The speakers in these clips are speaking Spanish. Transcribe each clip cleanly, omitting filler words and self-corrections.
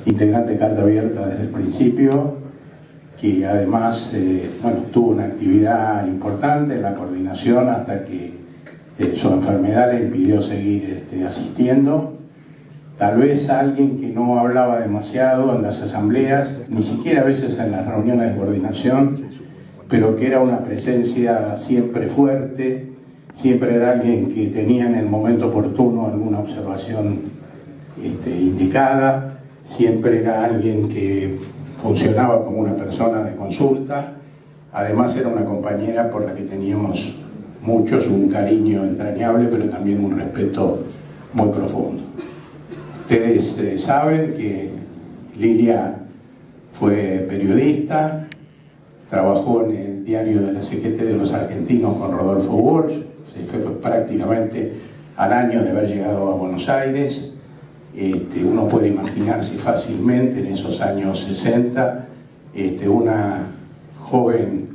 integrante de Carta Abierta desde el principio, que además tuvo una actividad importante en la coordinación hasta que su enfermedad le impidió seguir asistiendo. Tal vez alguien que no hablaba demasiado en las asambleas, ni siquiera a veces en las reuniones de coordinación, pero que era una presencia siempre fuerte, siempre era alguien que tenía en el momento oportuno alguna observación indicada, siempre era alguien que funcionaba como una persona de consulta. Además era una compañera por la que teníamos muchos un cariño entrañable, pero también un respeto muy profundo. Ustedes saben que Lilia fue periodista, trabajó en el diario de la CGT de los Argentinos con Rodolfo Walsh, fue prácticamente al año de haber llegado a Buenos Aires. Uno puede imaginarse fácilmente en esos años 60 una joven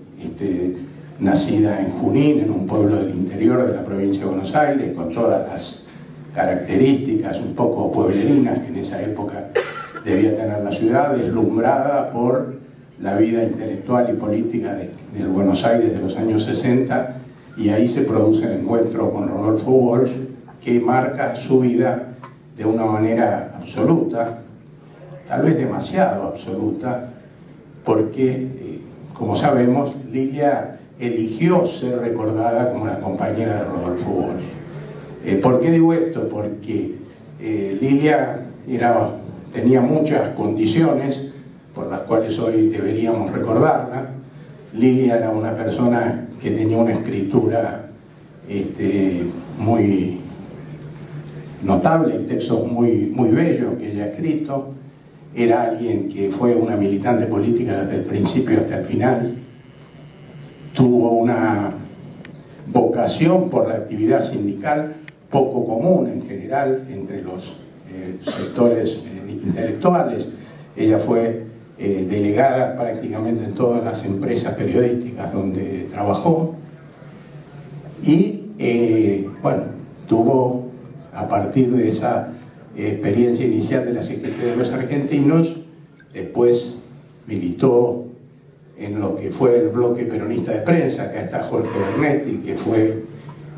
nacida en Junín, en un pueblo del interior de la provincia de Buenos Aires, con todas las características un poco pueblerinas que en esa época debía tener la ciudad, deslumbrada por la vida intelectual y política del Buenos Aires de los años 60, y ahí se produce el encuentro con Rodolfo Walsh, que marca su vida de una manera absoluta, tal vez demasiado absoluta, porque, como sabemos, Lilia eligió ser recordada como la compañera de Rodolfo Walsh. ¿Por qué digo esto? Porque Lilia tenía muchas condiciones por las cuales hoy deberíamos recordarla. Lilia era una persona que tenía una escritura muy notable, textos muy bellos que ella ha escrito. Era alguien que fue una militante política desde el principio hasta el final. Tuvo una vocación por la actividad sindical poco común en general entre los sectores intelectuales. Ella fue delegada prácticamente en todas las empresas periodísticas donde trabajó y tuvo, a partir de esa experiencia inicial de la CGT de los Argentinos, después militó en lo que fue el bloque peronista de prensa. Acá está Jorge Bernetti, que fue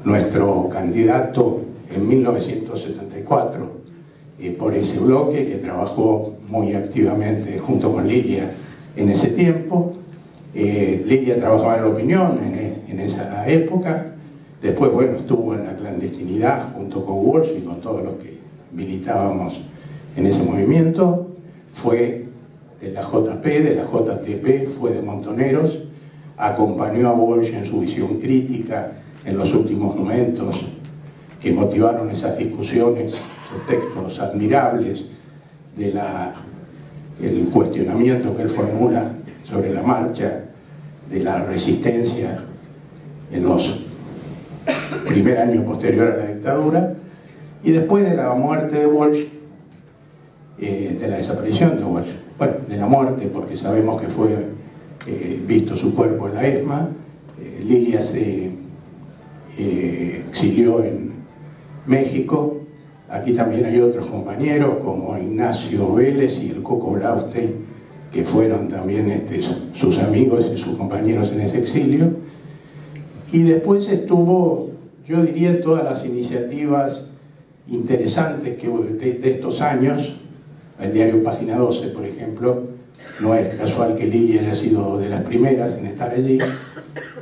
nuestro candidato en 1974 por ese bloque, que trabajó muy activamente junto con Lilia en ese tiempo. Lilia trabajaba en La Opinión en esa época. Después, estuvo en la clandestinidad junto con Walsh y con todos los que militábamos en ese movimiento. Fue de la JP, de la JTP, fue de Montoneros, acompañó a Walsh en su visión crítica en los últimos momentos que motivaron esas discusiones, esos textos admirables el cuestionamiento que él formula sobre la marcha de la resistencia en los primer año posterior a la dictadura, y después de la muerte de Walsh, de la desaparición de Walsh, de la muerte, porque sabemos que fue visto su cuerpo en la ESMA. Lilia se exilió en México. Aquí también hay otros compañeros como Ignacio Vélez y el Coco Blaustein, que fueron también sus amigos y sus compañeros en ese exilio. Y después estuvo, yo diría, todas las iniciativas interesantes de estos años. El diario Página 12, por ejemplo, no es casual que Lilia haya sido de las primeras en estar allí.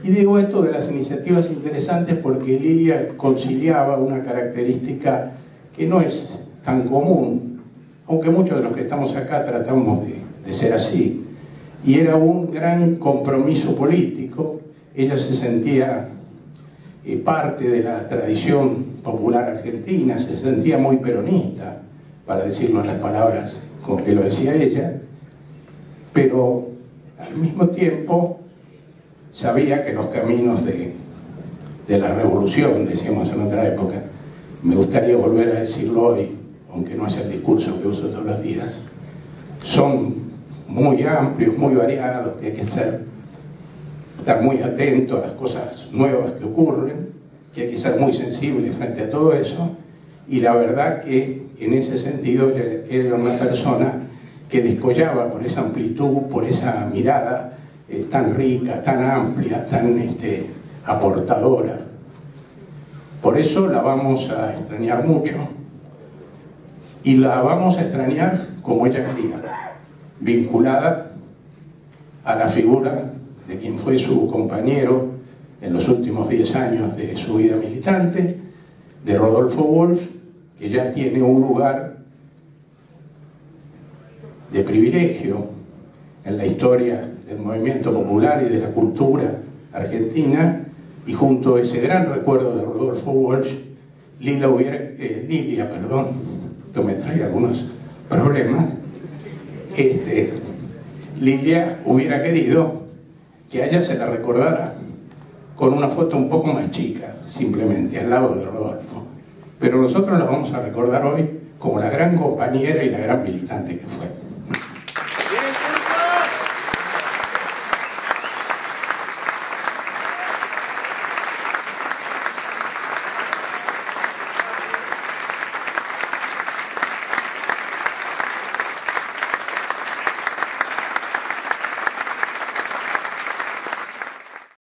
Y digo esto de las iniciativas interesantes porque Lilia conciliaba una característica que no es tan común, aunque muchos de los que estamos acá tratamos de ser así, y era un gran compromiso político. Ella se sentía parte de la tradición popular argentina, se sentía muy peronista, para decirlo en las palabras con que lo decía ella, pero al mismo tiempo sabía que los caminos de la revolución, decíamos en otra época, me gustaría volver a decirlo hoy, aunque no es el discurso que uso todos los días, son muy amplios, muy variados, que hay que estar muy atento a las cosas nuevas que ocurren, que hay que ser muy sensible frente a todo eso. Y la verdad que en ese sentido era una persona que descollaba por esa amplitud, por esa mirada tan rica, tan amplia, tan aportadora. Por eso la vamos a extrañar mucho, y la vamos a extrañar como ella quería, vinculada a la figura de quien fue su compañero en los últimos 10 años de su vida militante, de Rodolfo Walsh, que ya tiene un lugar de privilegio en la historia del movimiento popular y de la cultura argentina, y junto a ese gran recuerdo de Rodolfo Walsh, Lilia, esto me trae algunos problemas, Lilia hubiera querido que a ella se la recordara con una foto un poco más chica, simplemente, al lado de Rodolfo. Pero nosotros la vamos a recordar hoy como la gran compañera y la gran militante que fue.